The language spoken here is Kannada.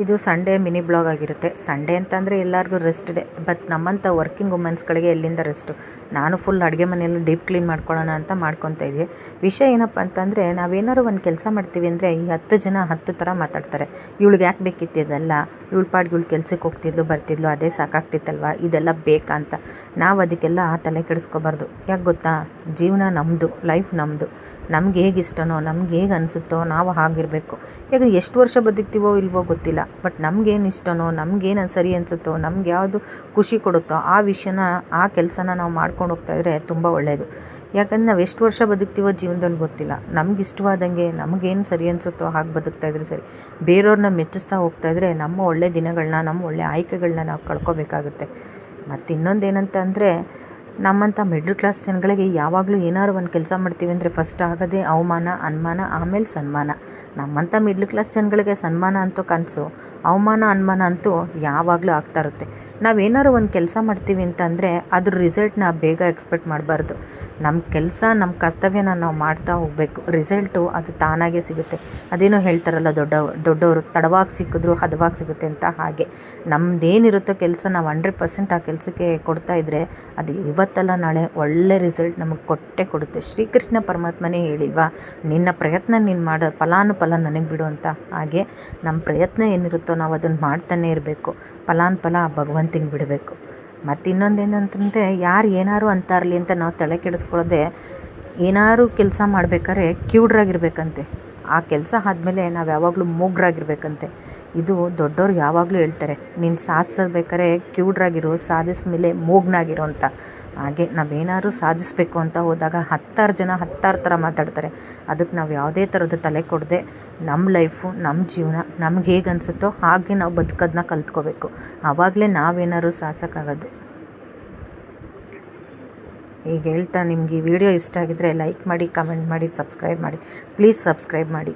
ಇದು ಸಂಡೇ ಮಿನಿ ಬ್ಲಾಗ್ ಆಗಿರುತ್ತೆ. ಸಂಡೇ ಅಂತಂದರೆ ಎಲ್ಲರಿಗೂ ರೆಸ್ಟ್ ಡೇ. ಬಟ್ ನಮ್ಮಂಥ ವರ್ಕಿಂಗ್ ವುಮೆನ್ಸ್ಗಳಿಗೆ ಎಲ್ಲಿಂದ ರೆಸ್ಟು. ನಾನು ಫುಲ್ ಅಡುಗೆ ಮನೆಯಲ್ಲಿ ಡೀಪ್ ಕ್ಲೀನ್ ಮಾಡ್ಕೊಳ್ಳೋಣ ಅಂತ ಮಾಡ್ಕೊತಾ ಇದ್ವಿ. ವಿಷಯ ಏನಪ್ಪ ಅಂತಂದರೆ, ನಾವೇನಾದ್ರು ಒಂದು ಕೆಲಸ ಮಾಡ್ತೀವಿ ಅಂದರೆ ಈ 10 ಜನ 10 ಥರ ಮಾತಾಡ್ತಾರೆ. ಇವಳಿಗೆ ಯಾಕೆ ಬೇಕಿತ್ತು ಇದೆಲ್ಲ, ಇವಳು ಪಾಡ್ಗೆ ಇವಳು ಕೆಲ್ಸಕ್ಕೆ ಹೋಗ್ತಿದ್ಲು ಬರ್ತಿದ್ಲು, ಅದೇ ಸಾಕಾಗ್ತಿತ್ತಲ್ವ, ಇದೆಲ್ಲ ಬೇಕಾ ಅಂತ. ನಾವು ಅದಕ್ಕೆಲ್ಲ ತಲೆ ಕೆಡಿಸ್ಕೋಬಾರ್ದು. ಯಾಕೆ ಗೊತ್ತಾ, ಜೀವನ ನಮ್ಮದು, ಲೈಫ್ ನಮ್ಮದು. ನಮ್ಗೆ ಹೇಗೆ ಇಷ್ಟನೋ, ನಮ್ಗೆ ಹೇಗೆ ಅನಿಸುತ್ತೋ ನಾವು ಹಾಗಿರಬೇಕು. ಈಗ ಎಷ್ಟು ವರ್ಷ ಬದುಕ್ತೀವೋ ಇಲ್ವೋ ಗೊತ್ತಿಲ್ಲ, ಬಟ್ ನಮಗೇನು ಇಷ್ಟನೋ, ನಮಗೇನು ಸರಿ ಅನಿಸುತ್ತೋ, ನಮ್ಗೆ ಯಾವುದು ಖುಷಿ ಕೊಡುತ್ತೋ ಆ ವಿಷಯನ, ಆ ಕೆಲಸನ ನಾವು ಮಾಡ್ಕೊಂಡು ಹೋಗ್ತಾಯಿದ್ರೆ ತುಂಬ ಒಳ್ಳೆಯದು. ಯಾಕಂದ್ರೆ ನಾವು ಎಷ್ಟು ವರ್ಷ ಬದುಕ್ತೀವೋ ಜೀವನದಲ್ಲಿ ಗೊತ್ತಿಲ್ಲ. ನಮ್ಗೆ ಇಷ್ಟವಾದಂಗೆ ನಮಗೇನು ಸರಿ ಅನಿಸುತ್ತೋ ಹಾಗೆ ಬದುಕ್ತಾಯಿದ್ರೆ ಸರಿ. ಬೇರೆಯವ್ರನ್ನ ಮೆಚ್ಚಿಸ್ತಾ ಹೋಗ್ತಾಯಿದ್ರೆ ನಮ್ಮ ಒಳ್ಳೆ ದಿನಗಳನ್ನ, ನಮ್ಮ ಒಳ್ಳೆ ಆಯ್ಕೆಗಳನ್ನ ನಾವು ಕಳ್ಕೊಬೇಕಾಗುತ್ತೆ. ಮತ್ತು ಇನ್ನೊಂದೇನಂತ ಅಂದರೆ, ನಮ್ಮಂಥ ಮಿಡ್ಲ್ ಕ್ಲಾಸ್ ಜನಗಳಿಗೆ ಯಾವಾಗಲೂ ಏನಾದ್ರು ಒಂದು ಕೆಲಸ ಮಾಡ್ತೀವಿ ಅಂದರೆ ಫಸ್ಟ್ ಆಗೋದೇ ಅವಮಾನ, ಅನುಮಾನ, ಆಮೇಲೆ ಸನ್ಮಾನ. ನಮ್ಮಂಥ ಮಿಡ್ಲ್ ಕ್ಲಾಸ್ ಜನಗಳಿಗೆ ಸನ್ಮಾನ ಅಂತೂ ಕನಸು, ಅವಮಾನ ಅನುಮಾನ ಅಂತೂ ಯಾವಾಗಲೂ ಆಗ್ತಾ ಇರುತ್ತೆ. ನಾವೇನಾದ್ರು ಒಂದು ಕೆಲಸ ಮಾಡ್ತೀವಿ ಅಂತಂದರೆ ಅದ್ರ ರಿಸಲ್ಟ್ನ ಬೇಗ ಎಕ್ಸ್ಪೆಕ್ಟ್ ಮಾಡಬಾರ್ದು. ನಮ್ಮ ಕೆಲಸ, ನಮ್ಮ ಕರ್ತವ್ಯನ ನಾವು ಮಾಡ್ತಾ ಹೋಗಬೇಕು. ರಿಸಲ್ಟು ಅದು ತಾನಾಗೇ ಸಿಗುತ್ತೆ. ಅದೇನೋ ಹೇಳ್ತಾರಲ್ಲ ದೊಡ್ಡವರು, ತಡವಾಗಿ ಸಿಕ್ಕಿದ್ರು ಹದವಾಗಿ ಸಿಗುತ್ತೆ ಅಂತ. ಹಾಗೆ ನಮ್ಮದೇನಿರುತ್ತೋ ಕೆಲಸ ನಾವು 100% ಆ ಕೆಲಸಕ್ಕೆ ಕೊಡ್ತಾಯಿದ್ರೆ ಅದು ಇವತ್ತಲ್ಲ ನಾಳೆ ಒಳ್ಳೆ ರಿಸಲ್ಟ್ ನಮಗೆ ಕೊಟ್ಟೇ ಕೊಡುತ್ತೆ. ಶ್ರೀಕೃಷ್ಣ ಪರಮಾತ್ಮನೇ ಹೇಳಿಲ್ವಾ, ನಿನ್ನ ಪ್ರಯತ್ನ ನೀನು ಮಾಡೋ ಫಲಾನುಫಲ ನನಗೆ ಬಿಡು ಅಂತ. ಹಾಗೆ ನಮ್ಮ ಪ್ರಯತ್ನ ಏನಿರುತ್ತೋ ನಾವು ಅದನ್ನು ಮಾಡ್ತಾನೆ ಇರಬೇಕು. ಫಲಾನುಫಲ ಭಗವಂತನಿಗೆ ಬಿಡಬೇಕು. ಮತ್ತು ಇನ್ನೊಂದೇನಂತಂದರೆ, ಯಾರು ಏನಾರು ಅಂತಾರಲಿ ಅಂತ ನಾವು ತಲೆ ಕೆಡಿಸ್ಕೊಳ್ಳೋದೆ. ಏನಾರು ಕೆಲಸ ಮಾಡಬೇಕಾದ್ರೆ ಕ್ಯೂಡ್ರಾಗಿರ್ಬೇಕಂತೆ. ಆ ಕೆಲಸ ಆದಮೇಲೆ ನಾವು ಯಾವಾಗಲೂ ಮೂಗ್ರಾಗಿರ್ಬೇಕಂತೆ. ಇದು ದೊಡ್ಡವ್ರು ಯಾವಾಗಲೂ ಹೇಳ್ತಾರೆ, ನೀನು ಸಾಧಿಸಬೇಕಾದ್ರೆ ಕ್ಯೂಡ್ರಾಗಿರೋ, ಸಾಧಿಸಿದ್ಮೇಲೆ ಮೂಗ್ನಾಗಿರೋ ಅಂತ. ಹಾಗೆ ನಾವೇನಾದ್ರು ಸಾಧಿಸಬೇಕು ಅಂತ ಹೋದಾಗ 10 ಜನ 10 ಥರ ಮಾತಾಡ್ತಾರೆ. ಅದಕ್ಕೆ ನಾವು ಯಾವುದೇ ಥರದ ತಲೆ ಕೊಡದೆ ನಮ್ಮ ಲೈಫು, ನಮ್ಮ ಜೀವನ ನಮ್ಗೆ ಹೇಗೆ ಅನಿಸುತ್ತೋ ಹಾಗೆ ನಾವು ಬದುಕೋದನ್ನ ಕಲ್ತ್ಕೋಬೇಕು. ಆವಾಗಲೇ ನಾವೇನಾದ್ರು ಸಾಧಿಸೋಕ್ಕಾಗೋದು. ಈಗ ಹೇಳ್ತಾ, ನಿಮ್ಗೆ ಈ ವಿಡಿಯೋ ಇಷ್ಟ ಆಗಿದ್ದರೆ ಲೈಕ್ ಮಾಡಿ, ಕಮೆಂಟ್ ಮಾಡಿ, ಸಬ್ಸ್ಕ್ರೈಬ್ ಮಾಡಿ. ಪ್ಲೀಸ್ ಸಬ್ಸ್ಕ್ರೈಬ್ ಮಾಡಿ.